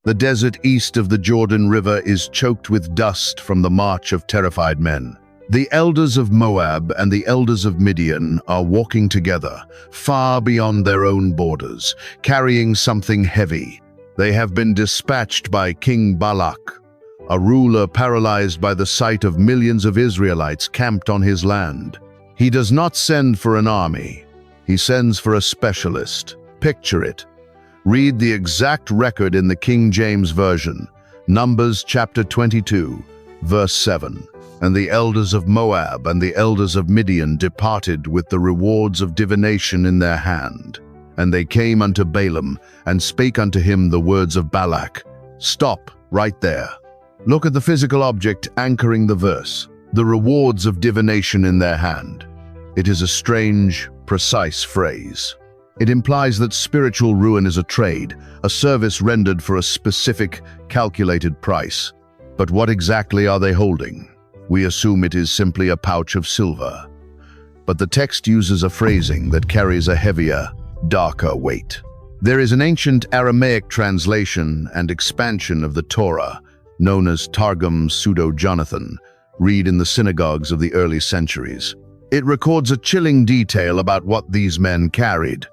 The desert east of the Jordan River is choked with dust from the march of terrified men. The elders of Moab and the elders of Midian are walking together, far beyond their own borders, carrying something heavy. They have been dispatched by King Balak, a ruler paralyzed by the sight of millions of Israelites camped on his land. He does not send for an army. He sends for a specialist. Picture it. Read the exact record in the King James Version, Numbers chapter 22, verse 7. And the elders of Moab and the elders of Midian departed with the rewards of divination in their hand. And they came unto Balaam, and spake unto him the words of Balak. Stop right there. Look at the physical object anchoring the verse. The rewards of divination in their hand. It is a strange, precise phrase. It implies that spiritual ruin is a trade, a service rendered for a specific, calculated price. But what exactly are they holding? We assume it is simply a pouch of silver. But the text uses a phrasing that carries a heavier, darker weight. There is an ancient Aramaic translation and expansion of the Torah, known as Targums pseudo-Jonathan, read in the synagogues of the early centuries. It records a chilling detail about what these men carried.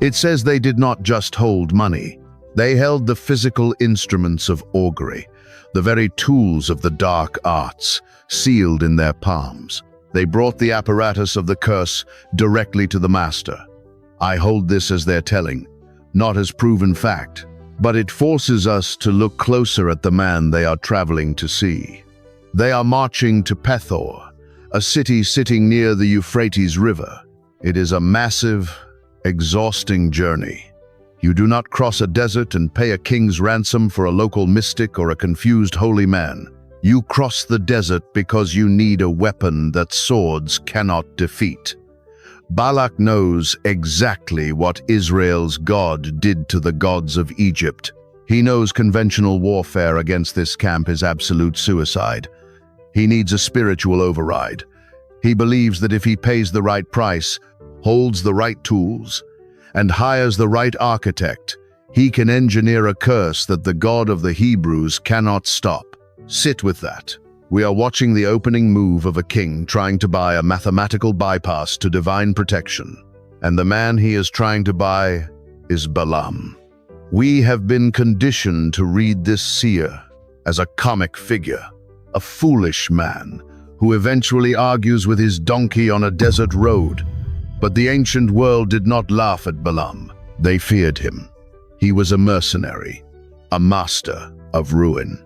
It says they did not just hold money. They held the physical instruments of augury, the very tools of the dark arts, sealed in their palms. They brought the apparatus of the curse directly to the master. I hold this as their telling, not as proven fact, but it forces us to look closer at the man they are traveling to see. They are marching to Peor, a city sitting near the Euphrates River. It is a massive, exhausting journey. You do not cross a desert and pay a king's ransom for a local mystic or a confused holy man. You cross the desert because you need a weapon that swords cannot defeat. Balak knows exactly what Israel's God did to the gods of Egypt. He knows conventional warfare against this camp is absolute suicide. He needs a spiritual override. He believes that if he pays the right price, holds the right tools, and hires the right architect, he can engineer a curse that the God of the Hebrews cannot stop. Sit with that. We are watching the opening move of a king trying to buy a mathematical bypass to divine protection. And the man he is trying to buy is Balaam. We have been conditioned to read this seer as a comic figure, a foolish man who eventually argues with his donkey on a desert road. But the ancient world did not laugh at Balaam. They feared him. He was a mercenary, a master of ruin.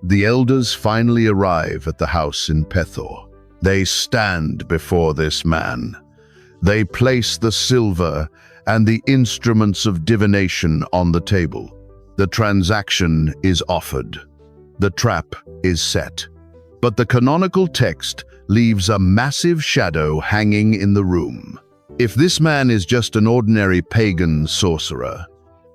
The elders finally arrive at the house in Peor. They stand before this man. They place the silver and the instruments of divination on the table. The transaction is offered. The trap is set. But the canonical text leaves a massive shadow hanging in the room. If this man is just an ordinary pagan sorcerer,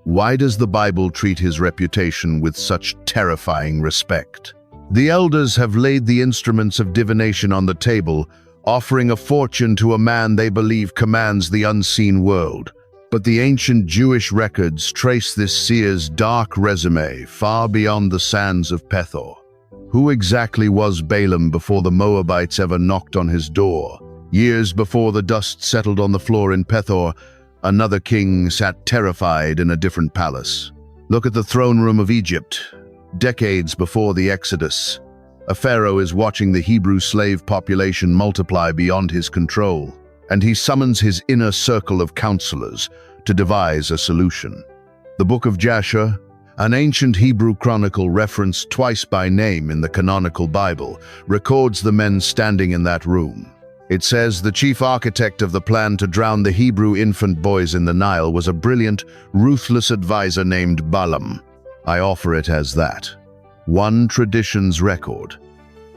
why does the Bible treat his reputation with such terrifying respect? The elders have laid the instruments of divination on the table, offering a fortune to a man they believe commands the unseen world. But the ancient Jewish records trace this seer's dark resume far beyond the sands of Peor. Who exactly was Balaam before the Moabites ever knocked on his door? Years before the dust settled on the floor in Peor, another king sat terrified in a different palace. Look at the throne room of Egypt. Decades before the Exodus, a pharaoh is watching the Hebrew slave population multiply beyond his control, and he summons his inner circle of counselors to devise a solution. The Book of Jasher, an ancient Hebrew chronicle referenced twice by name in the canonical Bible, records the men standing in that room. It says the chief architect of the plan to drown the Hebrew infant boys in the Nile was a brilliant, ruthless advisor named Balaam. I offer it as that. One tradition's record.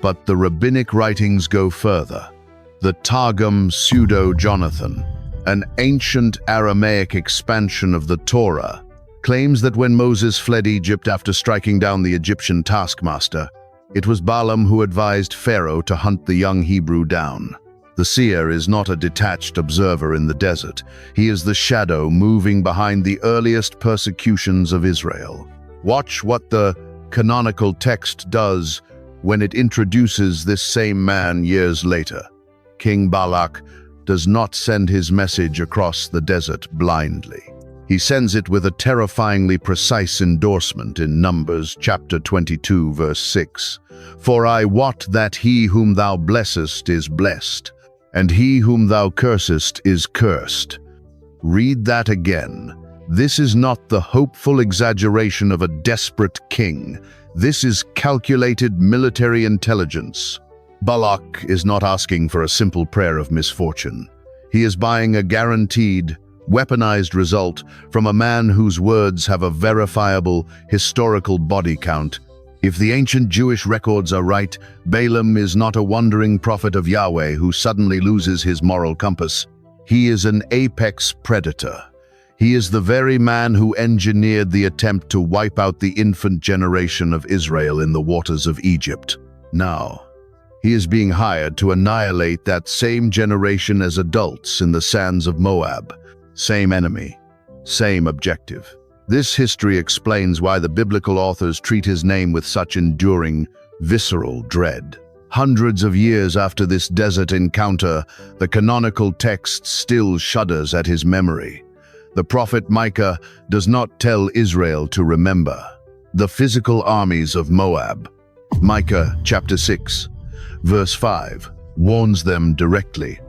But the rabbinic writings go further. The Targums pseudo-Jonathan, an ancient Aramaic expansion of the Torah, claims that when Moses fled Egypt after striking down the Egyptian taskmaster, it was Balaam who advised Pharaoh to hunt the young Hebrew down. The seer is not a detached observer in the desert. He is the shadow moving behind the earliest persecutions of Israel. Watch what the canonical text does when it introduces this same man years later. King Balak does not send his message across the desert blindly. He sends it with a terrifyingly precise endorsement in Numbers chapter 22, verse 6. For I wot that he whom thou blessest is blessed, and he whom thou cursest is cursed. Read that again. This is not the hopeful exaggeration of a desperate king. This is calculated military intelligence. Balak is not asking for a simple prayer of misfortune. He is buying a guaranteed, weaponized result from a man whose words have a verifiable historical body count. If the ancient Jewish records are right, Balaam is not a wandering prophet of Yahweh who suddenly loses his moral compass. He is an apex predator. He is the very man who engineered the attempt to wipe out the infant generation of Israel in the waters of Egypt. Now, he is being hired to annihilate that same generation as adults in the sands of Moab. Same enemy, same objective. This history explains why the biblical authors treat his name with such enduring, visceral dread. Hundreds of years after this desert encounter, the canonical text still shudders at his memory. The prophet Micah does not tell Israel to remember the physical armies of Moab. Micah chapter 6, verse 5, warns them directly.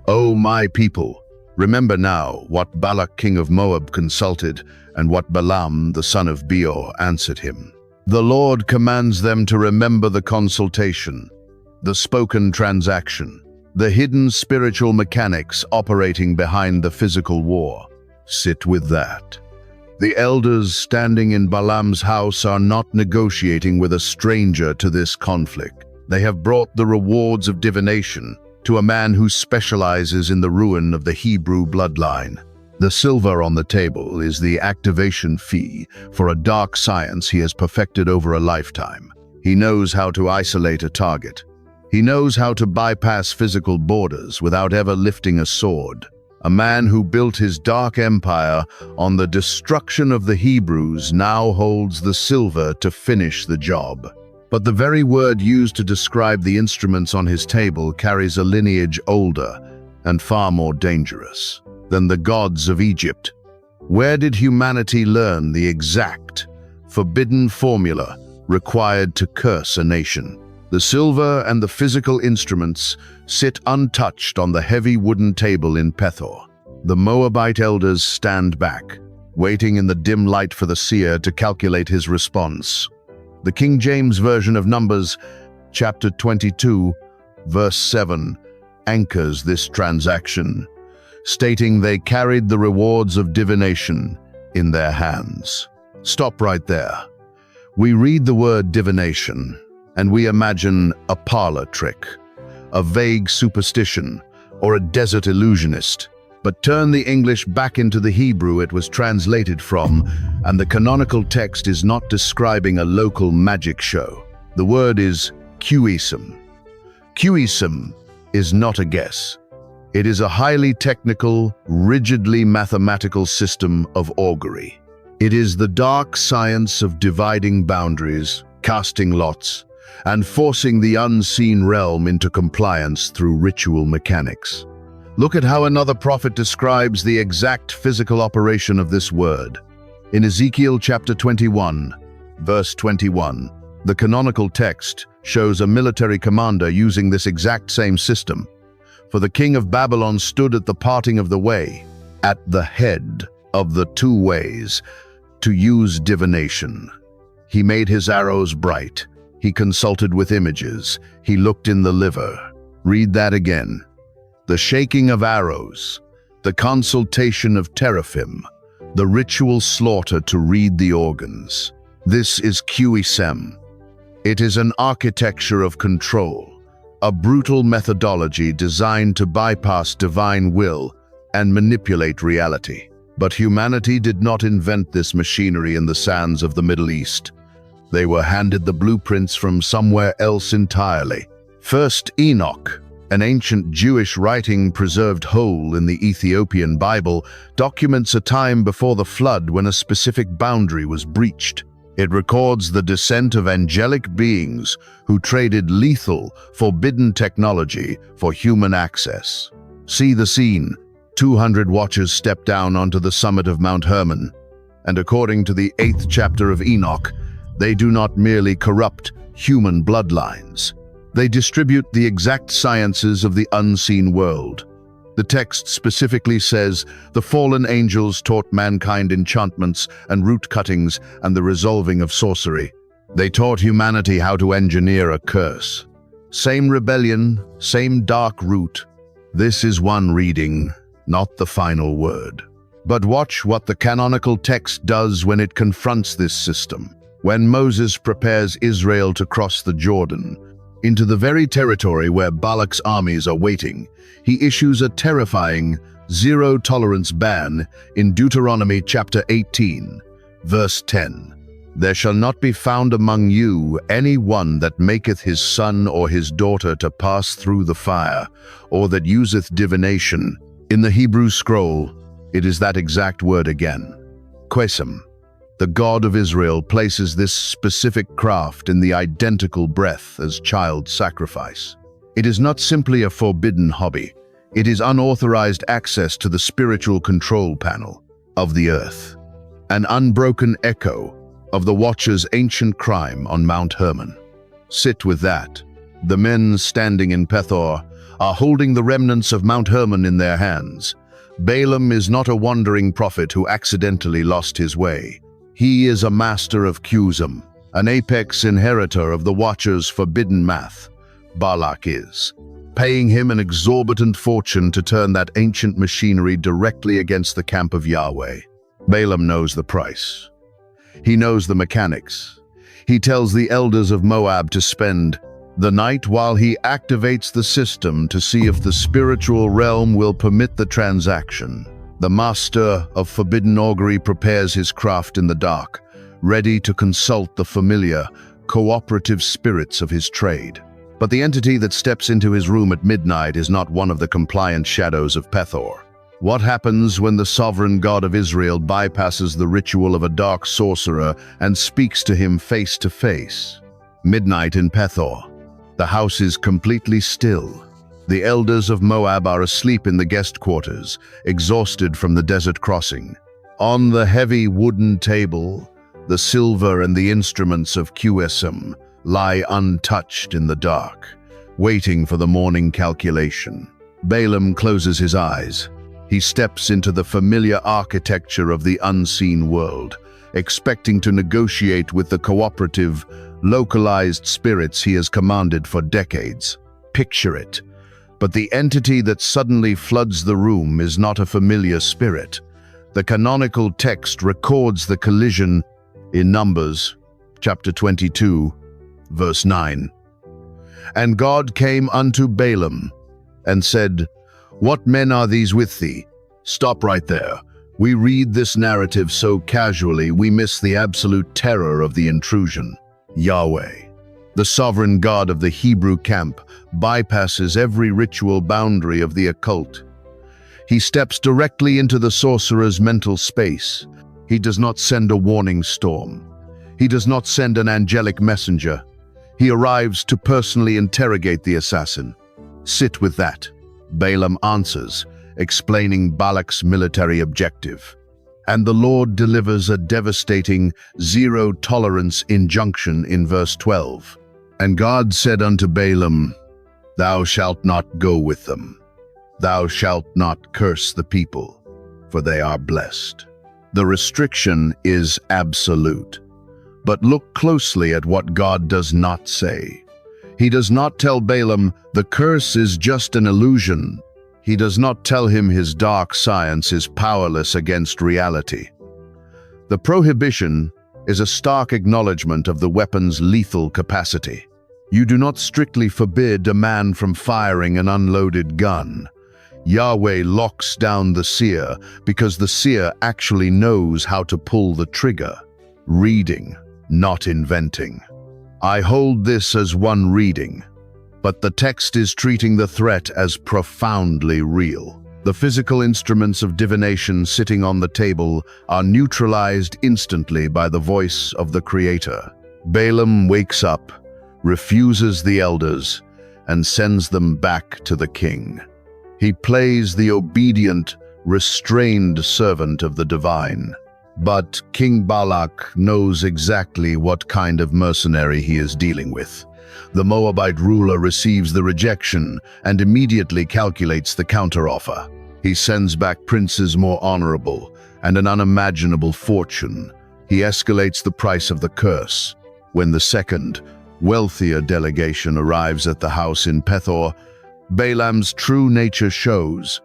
O my people, remember now what Balak king of Moab consulted and what Balaam the son of Peor answered him. The Lord commands them to remember the consultation, the spoken transaction, the hidden spiritual mechanics operating behind the physical war. Sit with that. The elders standing in Balaam's house are not negotiating with a stranger to this conflict. They have brought the rewards of divination to a man who specializes in the ruin of the Hebrew bloodline. The silver on the table is the activation fee for a dark science he has perfected over a lifetime. He knows how to isolate a target. He knows how to bypass physical borders without ever lifting a sword. A man who built his dark empire on the destruction of the Hebrews now holds the silver to finish the job. But the very word used to describe the instruments on his table carries a lineage older and far more dangerous than the gods of Egypt. Where did humanity learn the exact, forbidden formula required to curse a nation? The silver and the physical instruments sit untouched on the heavy wooden table in Peor. The Moabite elders stand back, waiting in the dim light for the seer to calculate his response. The King James Version of Numbers, chapter 22, verse 7, anchors this transaction, stating they carried the rewards of divination in their hands. Stop right there. We read the word divination, and we imagine a parlor trick, a vague superstition, or a desert illusionist. But turn the English back into the Hebrew it was translated from, and the canonical text is not describing a local magic show. The word is QESM. QESM is not a guess. It is a highly technical, rigidly mathematical system of augury. It is the dark science of dividing boundaries, casting lots, and forcing the unseen realm into compliance through ritual mechanics. Look at how another prophet describes the exact physical operation of this word. In Ezekiel chapter 21, verse 21, the canonical text shows a military commander using this exact same system. For the king of Babylon stood at the parting of the way, at the head of the two ways, to use divination. He made his arrows bright. He consulted with images. He looked in the liver. Read that again. The shaking of arrows, the consultation of teraphim, the ritual slaughter to read the organs. This is QESM. It is an architecture of control, a brutal methodology designed to bypass divine will and manipulate reality. But humanity did not invent this machinery in the sands of the Middle East. They were handed the blueprints from somewhere else entirely. First Enoch, an ancient Jewish writing preserved whole in the Ethiopian Bible, documents a time before the flood when a specific boundary was breached. It records the descent of angelic beings who traded lethal, forbidden technology for human access. See the scene. 200 watchers step down onto the summit of Mount Hermon, and according to the 8th chapter of Enoch, they do not merely corrupt human bloodlines. They distribute the exact sciences of the unseen world. The text specifically says, the fallen angels taught mankind enchantments and root cuttings and the resolving of sorcery. They taught humanity how to engineer a curse. Same rebellion, same dark root. This is one reading, not the final word. But watch what the canonical text does when it confronts this system. When Moses prepares Israel to cross the Jordan into the very territory where Balak's armies are waiting, he issues a terrifying zero-tolerance ban in Deuteronomy chapter 18, verse 10. There shall not be found among you any one that maketh his son or his daughter to pass through the fire, or that useth divination. In the Hebrew scroll, it is that exact word again. Quesem. The God of Israel places this specific craft in the identical breath as child sacrifice. It is not simply a forbidden hobby. It is unauthorized access to the spiritual control panel of the earth. An unbroken echo of the Watcher's ancient crime on Mount Hermon. Sit with that. The men standing in Peor are holding the remnants of Mount Hermon in their hands. Balaam is not a wandering prophet who accidentally lost his way. He is a master of Cusum, an apex inheritor of the Watcher's forbidden math. Balak is, paying him an exorbitant fortune to turn that ancient machinery directly against the camp of Yahweh. Balaam knows the price. He knows the mechanics. He tells the elders of Moab to spend the night while he activates the system to see if the spiritual realm will permit the transaction. The master of forbidden augury prepares his craft in the dark, ready to consult the familiar, cooperative spirits of his trade. But the entity that steps into his room at midnight is not one of the compliant shadows of Peor. What happens when the sovereign God of Israel bypasses the ritual of a dark sorcerer and speaks to him face to face? Midnight in Peor. The house is completely still. The elders of Moab are asleep in the guest quarters, exhausted from the desert crossing. On the heavy wooden table, the silver and the instruments of Qsm lie untouched in the dark, waiting for the morning calculation. Balaam closes his eyes. He steps into the familiar architecture of the unseen world, expecting to negotiate with the cooperative, localized spirits he has commanded for decades. Picture it. But the entity that suddenly floods the room is not a familiar spirit. The canonical text records the collision in Numbers, chapter 22, verse 9. And God came unto Balaam and said, What men are these with thee? Stop right there. We read this narrative so casually we miss the absolute terror of the intrusion. Yahweh, the sovereign God of the Hebrew camp, bypasses every ritual boundary of the occult. He steps directly into the sorcerer's mental space. He does not send a warning storm. He does not send an angelic messenger. He arrives to personally interrogate the assassin. Sit with that. Balaam answers, explaining Balak's military objective. And the Lord delivers a devastating zero-tolerance injunction in verse 12. And God said unto Balaam, Thou shalt not go with them. Thou shalt not curse the people, for they are blessed. The restriction is absolute. But look closely at what God does not say. He does not tell Balaam, the curse is just an illusion. He does not tell him his dark science is powerless against reality. The prohibition is a stark acknowledgement of the weapon's lethal capacity. You do not strictly forbid a man from firing an unloaded gun. Yahweh locks down the seer because the seer actually knows how to pull the trigger. Reading, not inventing. I hold this as one reading, but the text is treating the threat as profoundly real. The physical instruments of divination sitting on the table are neutralized instantly by the voice of the Creator. Balaam wakes up, refuses the elders, and sends them back to the king. He plays the obedient, restrained servant of the divine. But King Balak knows exactly what kind of mercenary he is dealing with. The Moabite ruler receives the rejection and immediately calculates the counteroffer. He sends back princes more honorable and an unimaginable fortune. He escalates the price of the curse. When the second, wealthier delegation arrives at the house in Peor, Balaam's true nature shows.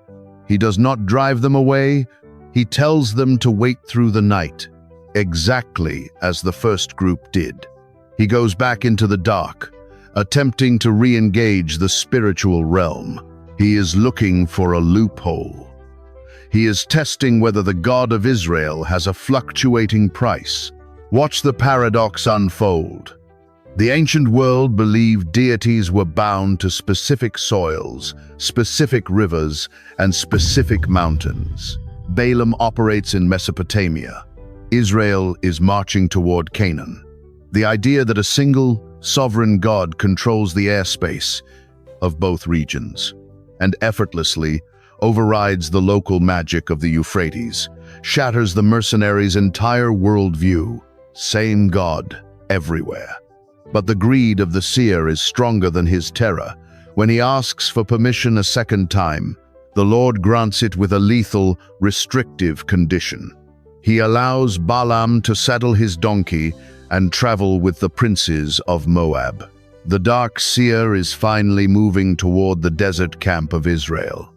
He does not drive them away, he tells them to wait through the night, exactly as the first group did. He goes back into the dark, attempting to re-engage the spiritual realm. He is looking for a loophole. He is testing whether the God of Israel has a fluctuating price. Watch the paradox unfold. The ancient world believed deities were bound to specific soils, specific rivers, and specific mountains. Balaam operates in Mesopotamia. Israel is marching toward Canaan. The idea that a single, sovereign God controls the airspace of both regions and effortlessly overrides the local magic of the Euphrates, shatters the mercenary's entire worldview. Same God everywhere. But the greed of the seer is stronger than his terror. When he asks for permission a second time, the Lord grants it with a lethal, restrictive condition. He allows Balaam to saddle his donkey and travel with the princes of Moab. The dark seer is finally moving toward the desert camp of Israel.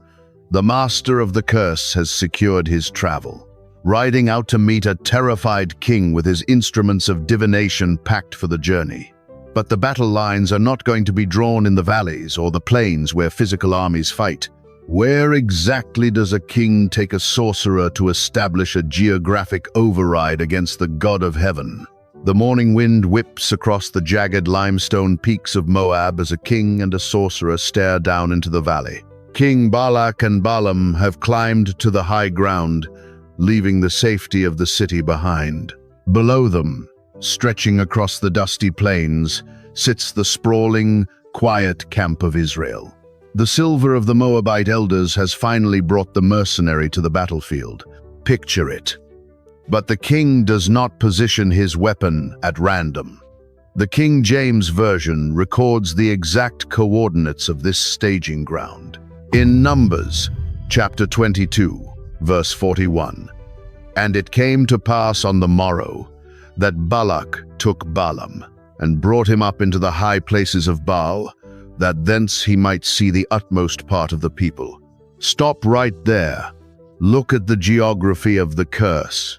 The master of the curse has secured his travel, riding out to meet a terrified king with his instruments of divination packed for the journey. But the battle lines are not going to be drawn in the valleys or the plains where physical armies fight. Where exactly does a king take a sorcerer to establish a geographic override against the God of heaven? The morning wind whips across the jagged limestone peaks of Moab as a king and a sorcerer stare down into the valley. King Balak and Balaam have climbed to the high ground, leaving the safety of the city behind. Below them, stretching across the dusty plains, sits the sprawling, quiet camp of Israel. The silver of the Moabite elders has finally brought the mercenary to the battlefield. Picture it. But the king does not position his weapon at random. The King James Version records the exact coordinates of this staging ground. In Numbers, chapter 22, verse 41, "And it came to pass on the morrow, that Balak took Balaam, and brought him up into the high places of Baal, that thence he might see the utmost part of the people." Stop right there. Look at the geography of the curse.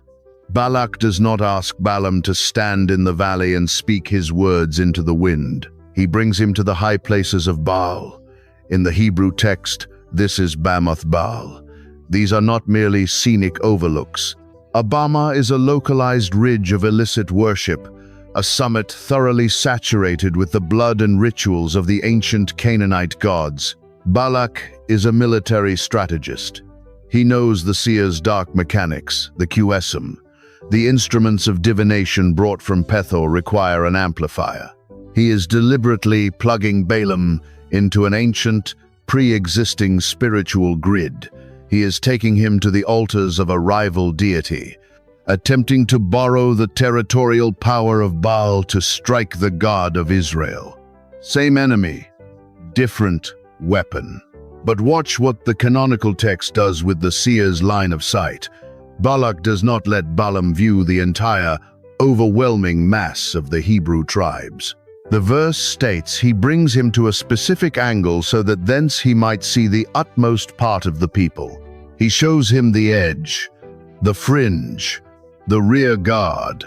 Balak does not ask Balaam to stand in the valley and speak his words into the wind. He brings him to the high places of Baal. In the Hebrew text, this is Bamoth Baal. These are not merely scenic overlooks. A bama is a localized ridge of illicit worship, a summit thoroughly saturated with the blood and rituals of the ancient Canaanite gods. Balak is a military strategist. He knows the seer's dark mechanics, the QSM. The instruments of divination brought from Peor require an amplifier. He is deliberately plugging Balaam into an ancient, pre-existing spiritual grid. He is taking him to the altars of a rival deity, attempting to borrow the territorial power of Baal to strike the God of Israel. Same enemy, different weapon. But watch what the canonical text does with the seer's line of sight. Balak does not let Balaam view the entire, overwhelming mass of the Hebrew tribes. The verse states he brings him to a specific angle so that thence he might see the utmost part of the people. He shows him the edge, the fringe, the rear guard.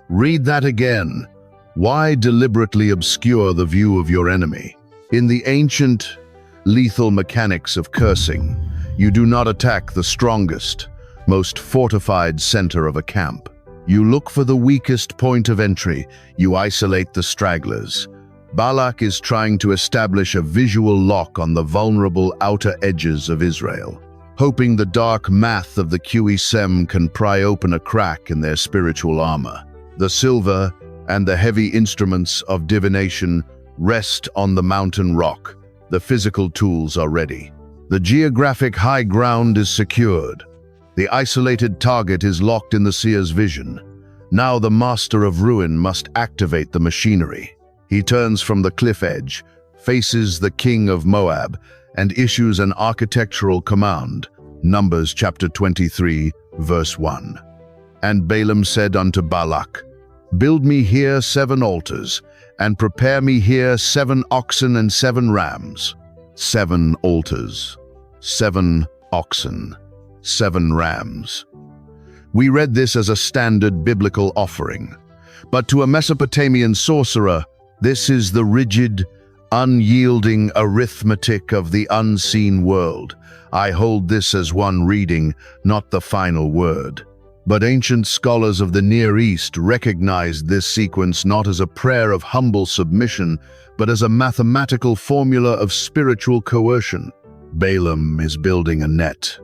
Read that again. Why deliberately obscure the view of your enemy? In the ancient, lethal mechanics of cursing, you do not attack the strongest, most fortified center of a camp. You look for the weakest point of entry. You isolate the stragglers. Balak is trying to establish a visual lock on the vulnerable outer edges of Israel. hoping the dark math of the QE-Sem can pry open a crack in their spiritual armor. The silver and the heavy instruments of divination rest on the mountain rock. The physical tools are ready. The geographic high ground is secured. The isolated target is locked in the seer's vision. Now the master of ruin must activate the machinery. He turns from the cliff edge, faces the king of Moab, and issues an architectural command. Numbers chapter 23, verse 1. And Balaam said unto Balak, Build me here 7 altars, and prepare me here 7 oxen and 7 rams. 7 altars, 7 oxen, 7 rams. We read this as a standard biblical offering, but to a Mesopotamian sorcerer, this is the rigid, unyielding arithmetic of the unseen world. I hold this as one reading, not the final word. But ancient scholars of the Near East recognized this sequence not as a prayer of humble submission, but as a mathematical formula of spiritual coercion. Balaam is building a net.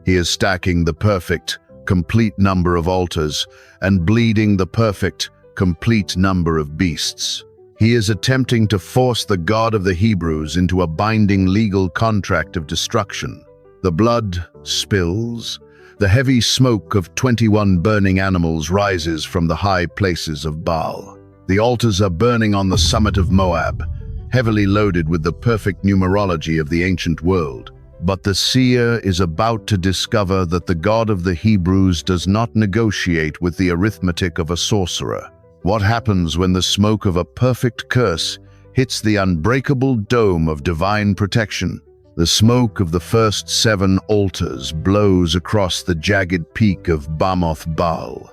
He is stacking the perfect, complete number of altars and bleeding the perfect, complete number of beasts. He is attempting to force the God of the Hebrews into a binding legal contract of destruction. The blood spills. The heavy smoke of 21 burning animals rises from the high places of Baal. The altars are burning on the summit of Moab, heavily loaded with the perfect numerology of the ancient world. But the seer is about to discover that the God of the Hebrews does not negotiate with the arithmetic of a sorcerer. What happens when the smoke of a perfect curse hits the unbreakable dome of divine protection? The smoke of the first 7 altars blows across the jagged peak of Bamoth Baal.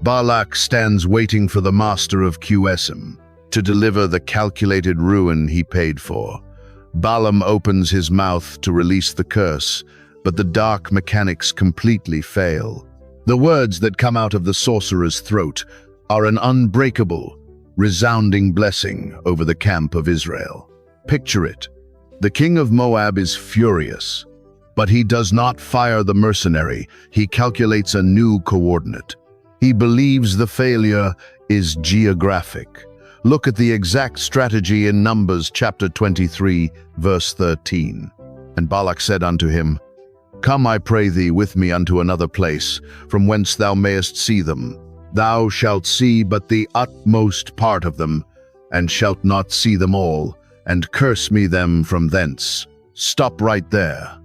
Balak stands waiting for the master of QSM to deliver the calculated ruin he paid for. Balaam opens his mouth to release the curse, but the dark mechanics completely fail. The words that come out of the sorcerer's throat are an unbreakable, resounding blessing over the camp of Israel. Picture it. The king of Moab is furious, but he does not fire the mercenary. He calculates a new coordinate. He believes the failure is geographic. Look at the exact strategy in Numbers chapter 23, verse 13. And Balak said unto him, Come, I pray thee, with me unto another place, from whence thou mayest see them. Thou shalt see but the utmost part of them, and shalt not see them all, and curse me them from thence. Stop right there.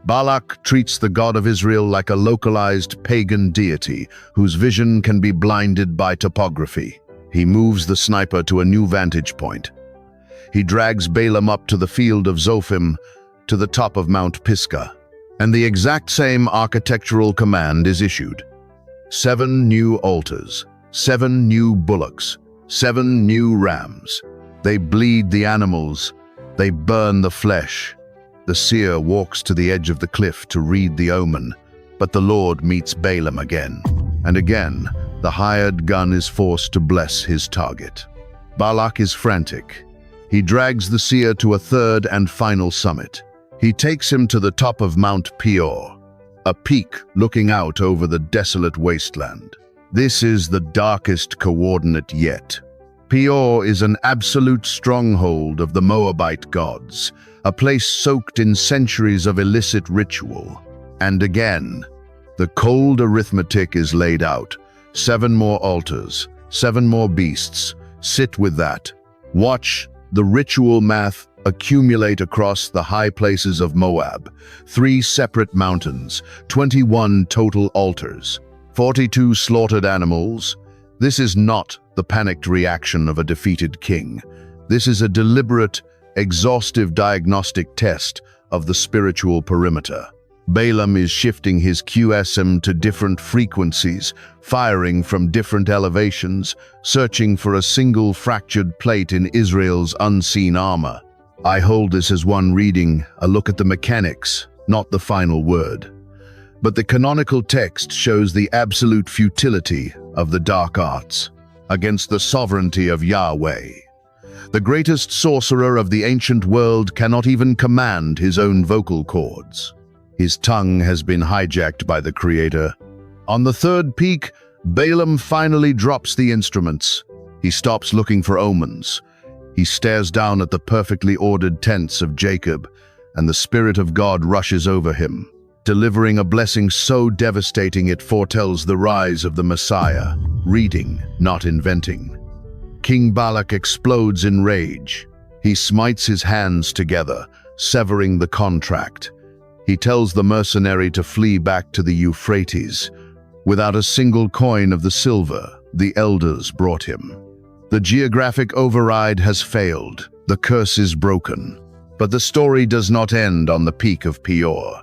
Balak treats the God of Israel like a localized pagan deity whose vision can be blinded by topography. He moves the sniper to a new vantage point. He drags Balaam up to the field of Zophim, to the top of Mount Pisgah, and the exact same architectural command is issued. 7 new altars, 7 new bullocks, 7 new rams. They bleed the animals, they burn the flesh. The seer walks to the edge of the cliff to read the omen, but the Lord meets Balaam again. And again, the hired gun is forced to bless his target. Balak is frantic. He drags the seer to a third and final summit. He takes him to the top of Mount Peor, a peak looking out over the desolate wasteland. This is the darkest coordinate yet. Peor is an absolute stronghold of the Moabite gods, a place soaked in centuries of illicit ritual. And again, the cold arithmetic is laid out. 7 more altars, 7 more beasts. Sit with that. Watch the ritual math accumulate across the high places of Moab. 3 separate mountains, 21 total altars, 42 slaughtered animals. This is not the panicked reaction of a defeated king. This is a deliberate, exhaustive diagnostic test of the spiritual perimeter. Balaam is shifting his QSM to different frequencies, firing from different elevations, searching for a single fractured plate in Israel's unseen armor. I hold this as one reading, a look at the mechanics, not the final word. But the canonical text shows the absolute futility of the dark arts against the sovereignty of Yahweh. The greatest sorcerer of the ancient world cannot even command his own vocal cords. His tongue has been hijacked by the Creator. On the third peak, Balaam finally drops the instruments. He stops looking for omens. He stares down at the perfectly ordered tents of Jacob, and the Spirit of God rushes over him, delivering a blessing so devastating it foretells the rise of the Messiah. Reading, not inventing. King Balak explodes in rage. He smites his hands together, severing the contract. He tells the mercenary to flee back to the Euphrates. Without a single coin of the silver the elders brought him. The geographic override has failed. The curse is broken. But the story does not end on the peak of Peor,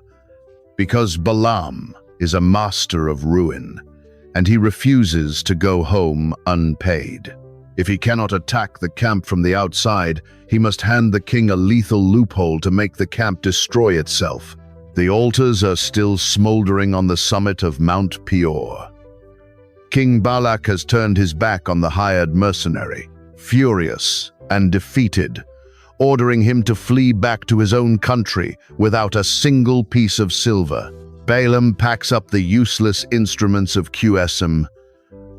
because Balaam is a master of ruin, and he refuses to go home unpaid. If he cannot attack the camp from the outside, he must hand the king a lethal loophole to make the camp destroy itself. The altars are still smoldering on the summit of Mount Peor. King Balak has turned his back on the hired mercenary, furious and defeated, ordering him to flee back to his own country without a single piece of silver. Balaam packs up the useless instruments of QSM,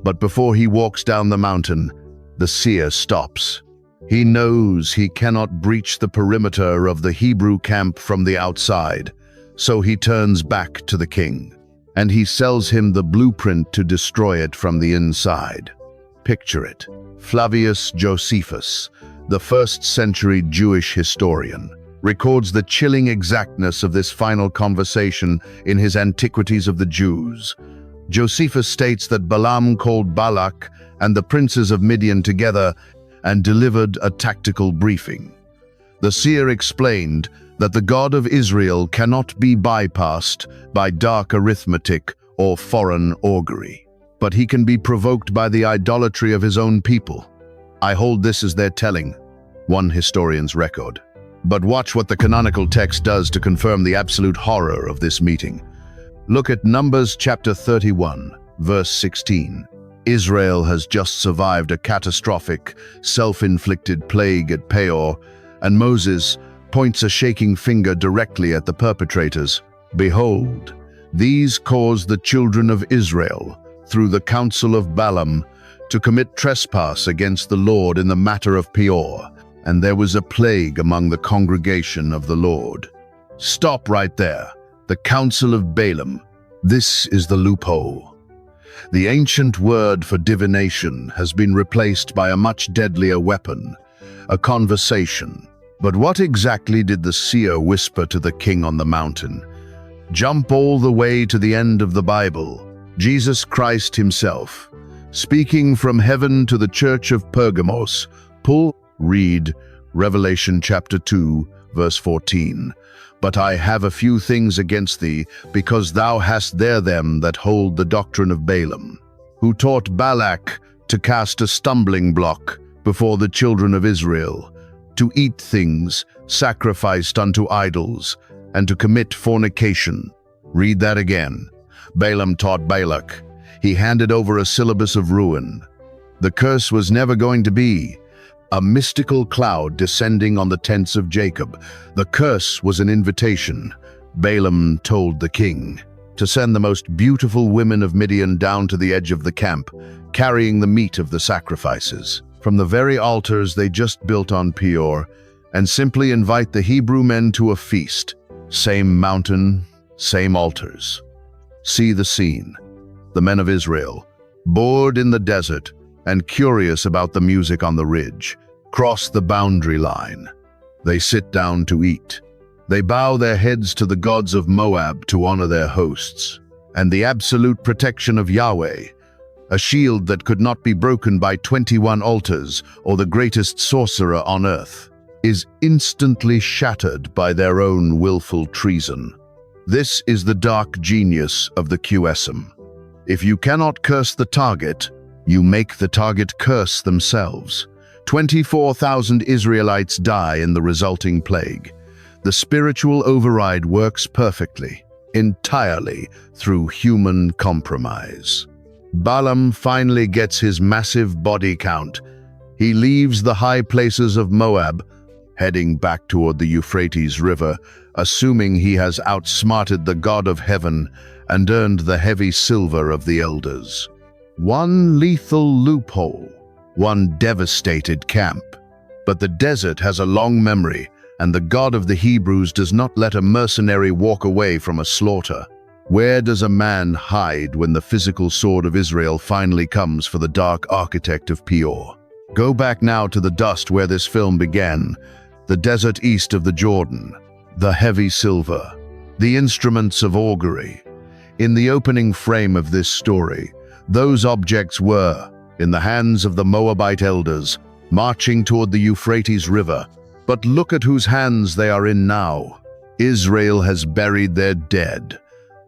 but before he walks down the mountain, the seer stops. He knows he cannot breach the perimeter of the Hebrew camp from the outside, so he turns back to the king, and he sells him the blueprint to destroy it from the inside. Picture it. Flavius Josephus, the first-century Jewish historian, records the chilling exactness of this final conversation in his Antiquities of the Jews. Josephus states that Balaam called Balak and the princes of Midian together and delivered a tactical briefing. The seer explained that the God of Israel cannot be bypassed by dark arithmetic or foreign augury, but he can be provoked by the idolatry of his own people. I hold this as their telling, one historian's record. But watch what the canonical text does to confirm the absolute horror of this meeting. Look at Numbers chapter 31, verse 16. Israel has just survived a catastrophic, self-inflicted plague at Peor, and Moses points a shaking finger directly at the perpetrators. Behold, these caused the children of Israel, through the counsel of Balaam, to commit trespass against the Lord in the matter of Peor, and there was a plague among the congregation of the Lord. Stop right there. The counsel of Balaam. This is the loophole. The ancient word for divination has been replaced by a much deadlier weapon, a conversation. But what exactly did the seer whisper to the king on the mountain? Jump all the way to the end of the Bible. Jesus Christ himself, speaking from heaven to the church of Pergamos, read Revelation chapter 2, verse 14. But I have a few things against thee, because thou hast there them that hold the doctrine of Balaam, who taught Balak to cast a stumbling block before the children of Israel, to eat things sacrificed unto idols, and to commit fornication. Read that again. Balaam taught Balak. He handed over a syllabus of ruin. The curse was never going to be a mystical cloud descending on the tents of Jacob. The curse was an invitation. Balaam told the king to send the most beautiful women of Midian down to the edge of the camp, carrying the meat of the sacrifices from the very altars they just built on Peor, and simply invite the Hebrew men to a feast. Same mountain, same altars. See the scene. The men of Israel, bored in the desert and curious about the music on the ridge, cross the boundary line. They sit down to eat. They bow their heads to the gods of Moab to honor their hosts, and the absolute protection of Yahweh, a shield that could not be broken by 21 altars or the greatest sorcerer on earth, is instantly shattered by their own willful treason. This is the dark genius of the QSM. If you cannot curse the target, you make the target curse themselves. 24,000 Israelites die in the resulting plague. The spiritual override works perfectly, entirely through human compromise. Balaam finally gets his massive body count. He leaves the high places of Moab, heading back toward the Euphrates River, assuming he has outsmarted the God of heaven and earned the heavy silver of the elders. One lethal loophole, one devastated camp. But the desert has a long memory, and the God of the Hebrews does not let a mercenary walk away from a slaughter. Where does a man hide when the physical sword of Israel finally comes for the dark architect of Peor? Go back now to the dust where this film began, the desert east of the Jordan, the heavy silver, the instruments of augury. In the opening frame of this story, those objects were, in the hands of the Moabite elders, marching toward the Euphrates River. But look at whose hands they are in now. Israel has buried their dead.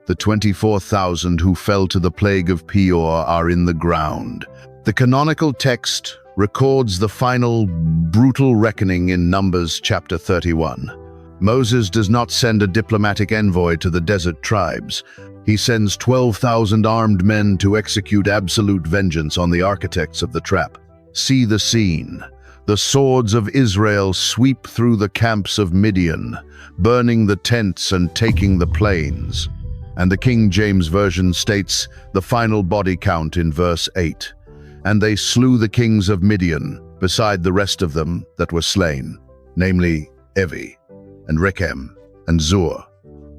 The 24,000 who fell to the plague of Peor are in the ground. The canonical text records the final brutal reckoning in Numbers chapter 31. Moses does not send a diplomatic envoy to the desert tribes. He sends 12,000 armed men to execute absolute vengeance on the architects of the trap. See the scene. The swords of Israel sweep through the camps of Midian, burning the tents and taking the plains. And the King James Version states the final body count in verse 8. And they slew the kings of Midian, beside the rest of them that were slain, namely Evi, and Rechem, and Zur,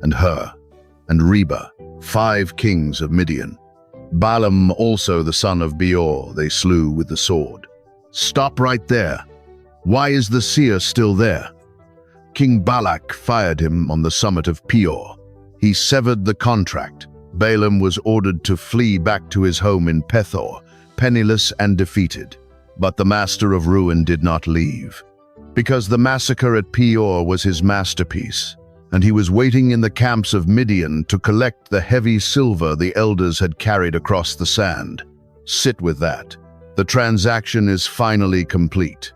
and Hur, and Reba, 5 kings of Midian. Balaam also the son of Peor they slew with the sword. Stop right there. Why is the seer still there? King Balak fired him on the summit of Peor. He severed the contract. Balaam was ordered to flee back to his home in Peor, penniless and defeated. But the master of ruin did not leave, because the massacre at Peor was his masterpiece, and he was waiting in the camps of Midian to collect the heavy silver the elders had carried across the sand. Sit with that. The transaction is finally complete.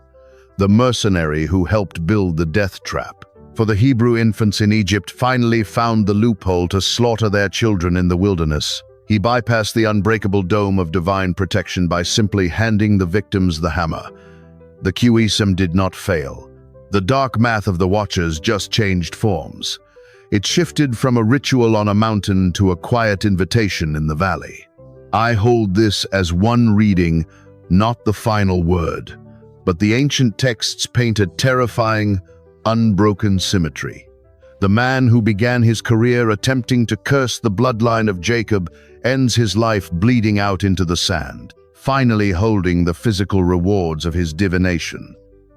The mercenary who helped build the death trap for the Hebrew infants in Egypt finally found the loophole to slaughter their children in the wilderness. He bypassed the unbreakable dome of divine protection by simply handing the victims the hammer. The Qisim did not fail. The dark math of the Watchers just changed forms. It shifted from a ritual on a mountain to a quiet invitation in the valley. I hold this as one reading, not the final word, but the ancient texts paint a terrifying, unbroken symmetry. The man who began his career attempting to curse the bloodline of Jacob ends his life bleeding out into the sand, finally holding the physical rewards of his divination.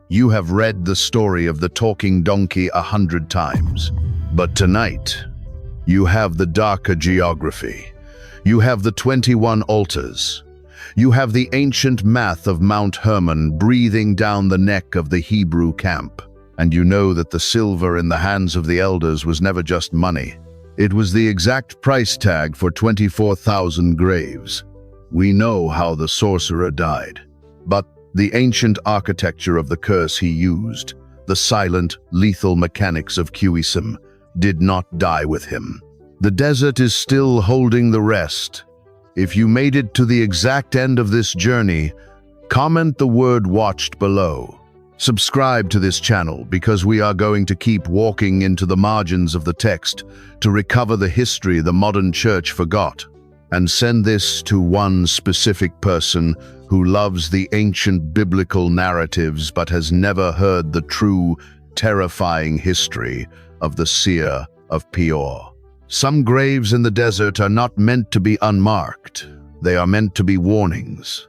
You have read the story of the talking donkey 100 times, but tonight, you have the darker geography. You have the 21 altars. You have the ancient math of Mount Hermon breathing down the neck of the Hebrew camp. And you know that the silver in the hands of the elders was never just money. It was the exact price tag for 24,000 graves. We know how the sorcerer died, but the ancient architecture of the curse he used, the silent, lethal mechanics of Qisim, did not die with him. The desert is still holding the rest. If you made it to the exact end of this journey, comment the word "watched" below. Subscribe to this channel because we are going to keep walking into the margins of the text to recover the history the modern church forgot. And send this to one specific person who loves the ancient biblical narratives but has never heard the true, terrifying history of the seer of Peor. Some graves in the desert are not meant to be unmarked. They are meant to be warnings.